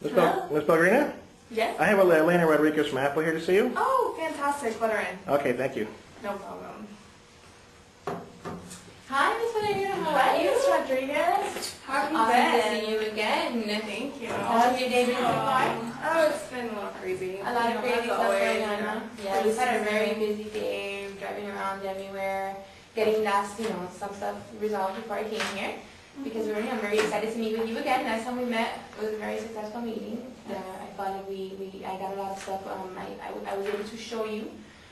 Ms. Pellegrino? Yes? I have Elena Rodriguez from Apple here to see you. Oh, fantastic. Let her in. Okay, thank you. No problem. Hi, Miss Elena. How are you? Miss Rodriguez. How have you Awesome been? to see you again. Thank you. How's your day been so far? Oh, it's been a little crazy. A lot of crazy stuff going on, huh? Yeah, we've had a very busy. busy day, driving around everywhere, getting last, some stuff resolved before I came here. Because I'm very excited to meet with you again. Last time we met, it was a very successful meeting. I thought I got a lot of stuff. I was able to show you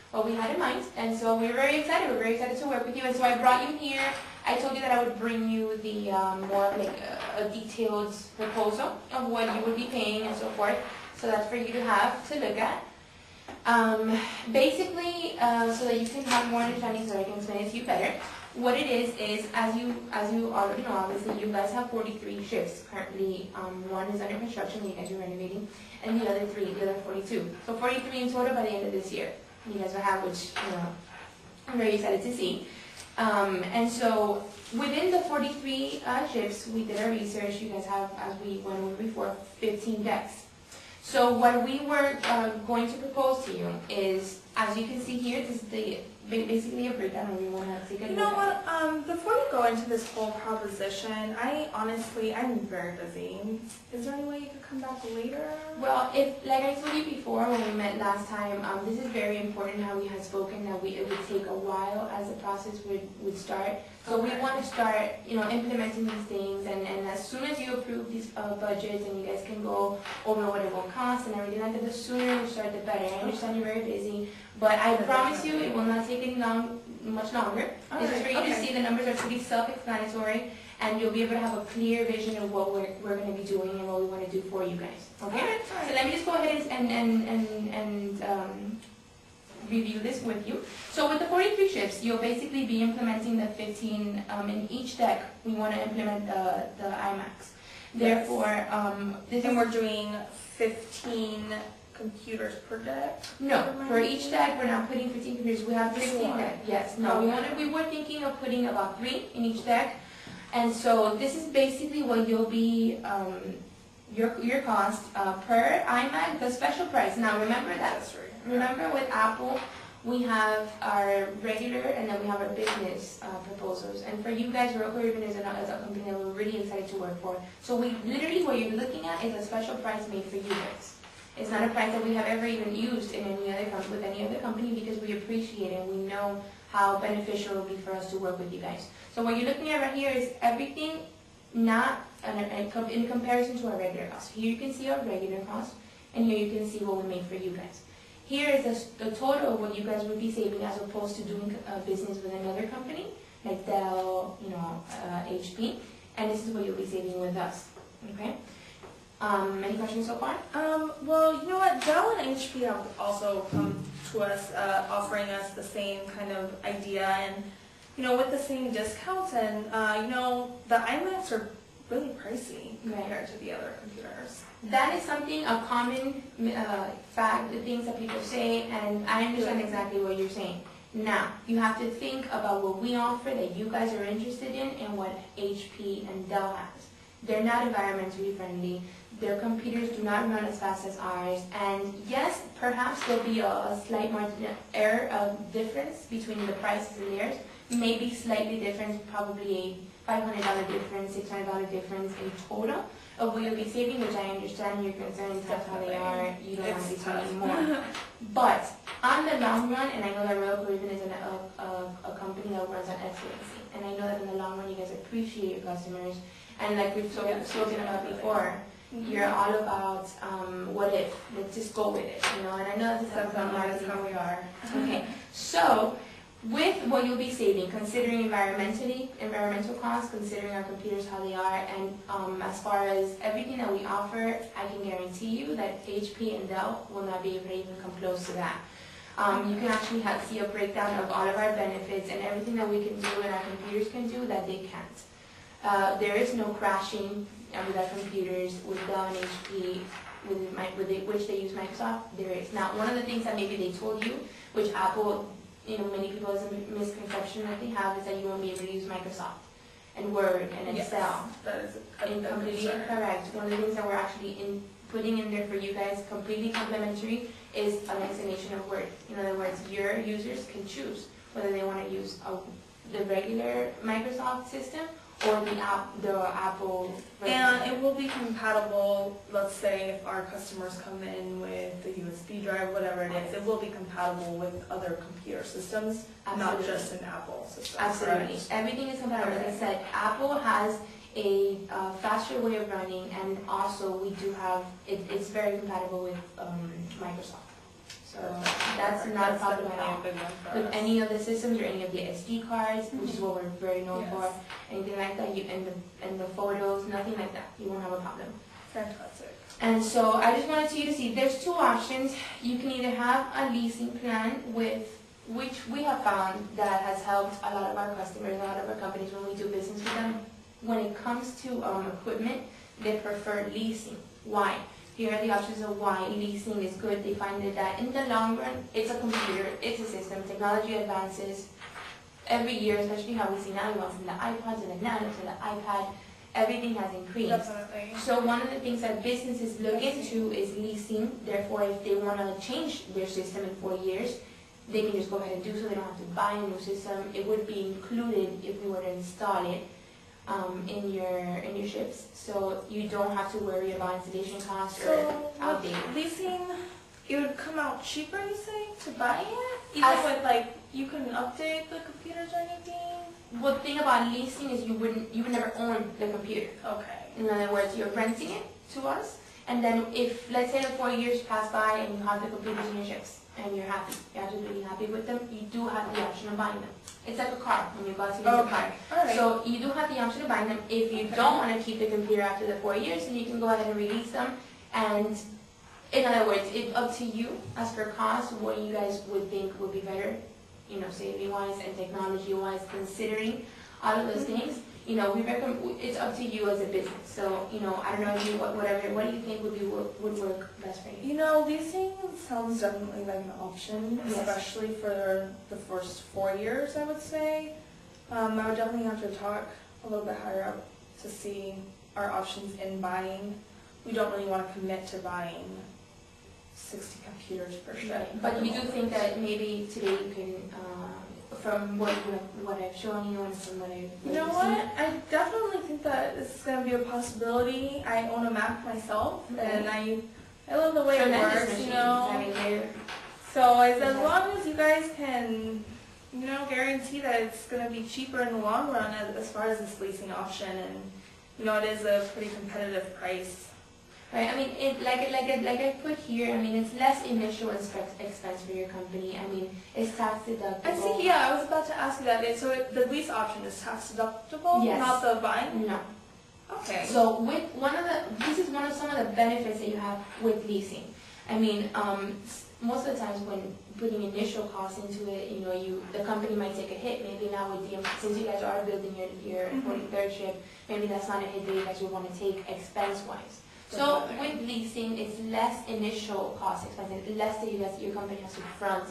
what we had in mind, and so we're very excited. We're very excited to work with you, and so I brought you here. I told you that I would bring you the more like a detailed proposal of what you would be paying and so forth. So that's for you to have to look at. Basically, so that you can have more understanding, so I can explain it to you better. What it is as you already know, obviously you guys have 43 ships currently. One is under construction, you guys are renovating, and the other 42. So 43 in total by the end of this year. You guys will have, which I'm very excited to see. And so within the 43 ships, we did our research. You guys have, as we went over before, 15 decks. So what we were going to propose to you is, as you can see here, this is basically a breakdown, and we want to take a look. You know what, before you go into this whole proposition, I'm very busy. Is there any way you could come back later? Well, like I told you before when we met last time, this is very important how we had spoken that it would take a while as the process would start. So we want to start, implementing these things, and as soon as you approve these budgets and you guys can go over what it will cost and everything like that, the sooner you start, the better. I understand you're very busy, but I promise you it will not take much longer. It's just for you to see the numbers are pretty self-explanatory, and you'll be able to have a clear vision of what we're going to be doing and what we want to do for you guys. Okay? So let me just go ahead and review this with you. So with the 43 ships, you'll basically be implementing the 15 in each deck. We want to implement the IMAX. Therefore, and we're doing 15 computers per deck? No, for each deck we're not putting 15 computers. We have 15 decks. Yes. No, we were thinking of putting about 3 in each deck. And so this is basically what you'll be your cost per iMac, the special price. Now remember that. Remember with Apple, we have our regular and then we have our business proposals. And for you guys, Royal Carribean is a company that we're really excited to work for. So literally what you're looking at is a special price made for you guys. It's not a price that we have ever even used in any other with any other company, because we appreciate it and we know how beneficial it will be for us to work with you guys. So what you're looking at right here is everything not in comparison to our regular cost. Here you can see our regular cost, and here you can see what we made for you guys. Here is the total of what you guys would be saving as opposed to doing business with another company like Dell, HP, and this is what you'll be saving with us. Okay. Any questions so far? Well, you know what? Dell and HP have also come to us offering us the same kind of idea, and with the same discounts, and the iMacs are really pricey compared to the other computers. That is something, a common fact, the things that people say, and I understand exactly what you're saying. Now, you have to think about what we offer that you guys are interested in and what HP and Dell has. They're not environmentally friendly. Their computers do not run as fast as ours. And yes, perhaps there'll be a slight margin error difference between the prices and theirs. Maybe slightly different, probably a $500 difference, $600 difference in total of what you'll be saving, which I understand your concerns, that's how they are, you don't want to be spending more. But on the long run, and I know that Royal Caribbean is a company that runs on excellency, and I know that in the long run you guys appreciate your customers, and like we've spoken about before, you're all about what if, let's just go with it, and I know that's how we are. Okay, so with what you'll be saving, considering environmental costs, considering our computers how they are, and as far as everything that we offer, I can guarantee you that HP and Dell will not be able to even come close to that. You can actually see a breakdown of all of our benefits and everything that we can do and our computers can do that they can't. There is no crashing with our computers with Dell and HP, which they use Microsoft. There is. Now, one of the things that maybe they told you, which Apple, many people as a misconception that they have, is that you won't be able to use Microsoft and Word and Excel. That is completely correct. One of the things that we're actually putting in there for you guys, completely complimentary, is an explanation of Word. In other words, your users can choose whether they want to use the regular Microsoft system or the Apple version. And it will be compatible, let's say if our customers come in with the USB drive, whatever it is, it will be compatible with other computer systems, not Absolutely. just an Apple system. Absolutely. correct? Everything is compatible. Like I Okay. said, Apple has a faster way of running, and also we do have, it's very compatible with Microsoft. So that's not a problem at all. definitely a big one for With us. any of the systems or any of the SD cards, which is what we're very known Yes. for, anything like that, and the photos, nothing like that, you won't have a problem. Fantastic. And so I just wanted you to see, there's two options. You can either have a leasing plan with, which we have found that has helped a lot of our customers, a lot of our companies when we do business with them. When it comes to equipment, they prefer leasing. Why? Here are the options of why leasing is good. They find that in the long run, it's a computer, it's a system, technology advances every year, especially how we see now, from the iPods and the Nanos and the iPad, everything has increased. Definitely. So one of the things that businesses look into is leasing. Therefore, if they want to change their system in 4 years, they can just go ahead and do so. They don't have to buy a new system. It would be included if we were to install it in your ships. So you don't have to worry about installation costs or So outdated. with leasing, it would come out cheaper, you say, to buy it? Even As- with like, you can update the computers or anything? Well, the thing about leasing is you would never own the computer. Okay. In other words, you're renting it to us, and then if, let's say, the 4 years pass by and you have the computers in your ships, and you're happy, you're absolutely happy with them, you do have the option of buying them. It's like a car when you go out to use a car. Alright. So you do have the option of buying them. If you Okay. don't want to keep the computer after the 4 years, then you can go ahead and release them. And in other words, it's up to you as for cost, what you guys would think would be better, saving-wise and technology-wise, considering all of those things. We recommend, it's up to you as a business. So, I don't know if you, what do you think would work best for you? Leasing sounds definitely like an option, Yes. especially for the first 4 years, I would say. I would definitely have to talk a little bit higher up to see our options in buying. We don't really want to commit to buying 60 computers per ship. But you do think that maybe today you can, from what I've shown you and from what I've You know what? I definitely think that this is going to be a possibility. I own a Mac myself, and I love the way it works, So as long as you guys can, guarantee that it's going to be cheaper in the long run as far as this leasing option, and it is a pretty competitive price. Right, I mean, like I put here, it's less initial expense for your company. It's tax deductible. I think, I was about to ask you that. So the lease option is tax deductible, Yes. not the buying? No. Okay. So this is one of some of the benefits that you have with leasing. Most of the times when putting initial costs into it, the company might take a hit. Maybe now with since you guys are building your 43rd ship, maybe that's not a hit that you guys would want to take expense-wise. So with leasing, it's less initial cost expense, less that your company has to front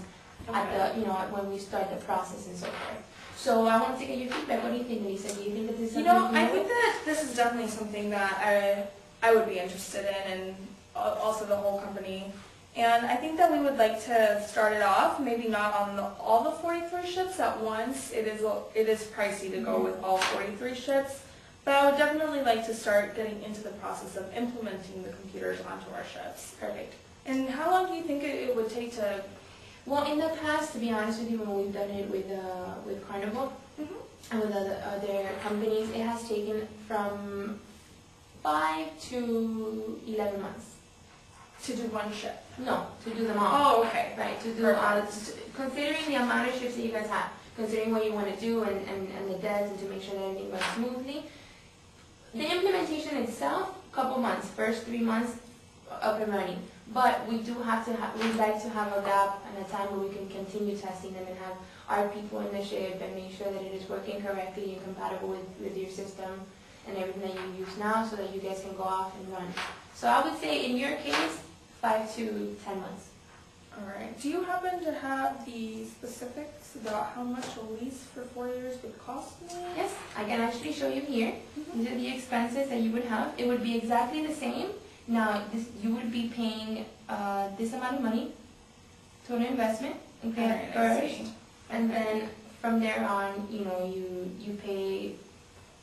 at the, when we start the process and so forth. So I want to get your feedback. What do you think, Elisa? Do you think that this is something I think that this is definitely something that I would be interested in, and also the whole company. And I think that we would like to start it off, maybe not on all the 43 ships at once. It is pricey to go with all 43 ships. But I would definitely like to start getting into the process of implementing the computers onto our ships. Perfect. And how long do you think it would take to... Well, in the past, to be honest with you, when we've done it with Carnival and with other companies, it has taken from 5 to 11 months. To do one ship? No, to do them all. Oh, okay. Right, to do all, considering the amount of ships that you guys have, considering what you want to do and the debts, and to make sure that everything runs smoothly. The implementation itself, couple months, first 3 months up and running. But we do have to we'd like to have a gap and a time where we can continue testing them and have our people in the ship and make sure that it is working correctly and compatible with your system and everything that you use now, so that you guys can go off and run. So I would say in your case, 5 to 10 months. Alright. Do you happen to have the specifics about how much a lease for 4 years would cost me? Yes, I can actually show you here. These are the expenses that you would have. It would be exactly the same. Now, you would be paying this amount of money to an investment, okay, Alright, I first. see. And then from there on, you pay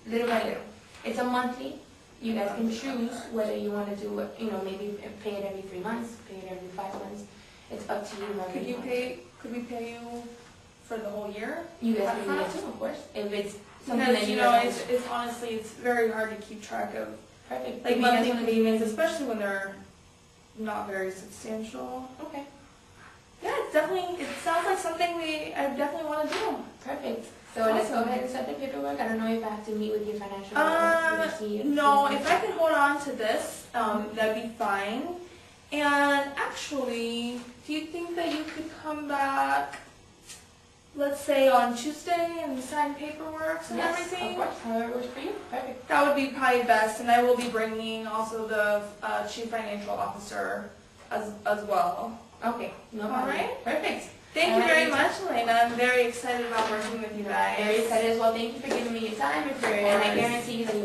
little by little. It's a monthly. You guys can choose whether you want to do it, maybe pay it every 3 months, pay it every 5 months. It's up to you. Could we pay you for the whole year? You guys can do Upfront? that too, of course. If it's something Because, that you you know, guys it's honestly, it's very hard to keep track of, perfect. like, If you guys monthly wanna do- payments, especially when they're not very substantial. Okay, Yeah, it sounds like something I definitely want to do. perfect. So let's go ahead and start the paperwork. I don't know if I have to meet with your financial. No, if I can hold on to this, that'd be fine. And actually, do you think that you could come back, let's say on Tuesday and sign paperwork and Yes, everything? of course, however it works for you, perfect. That would be probably best, and I will be bringing also the chief financial officer as well. Okay, no problem. Alright. Perfect. Thank you very Alright. much, Elena. I'm very excited about working with you guys. Very excited as well. Thank you for giving me your time and I guarantee you that